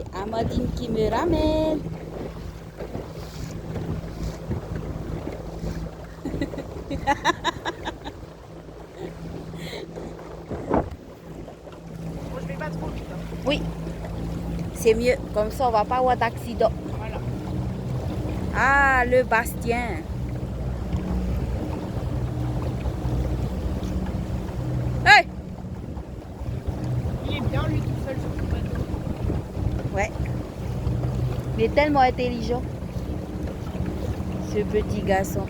C'est Amandine qui me ramène. Moi, je vais pas trop vite. Oui, c'est mieux. Comme ça, on va pas avoir d'accident. Voilà. Ah, le Bastien. Hey! Il est bien, lui, tout seul sur son bateau. Ouais. Il est tellement intelligent, ce petit garçon.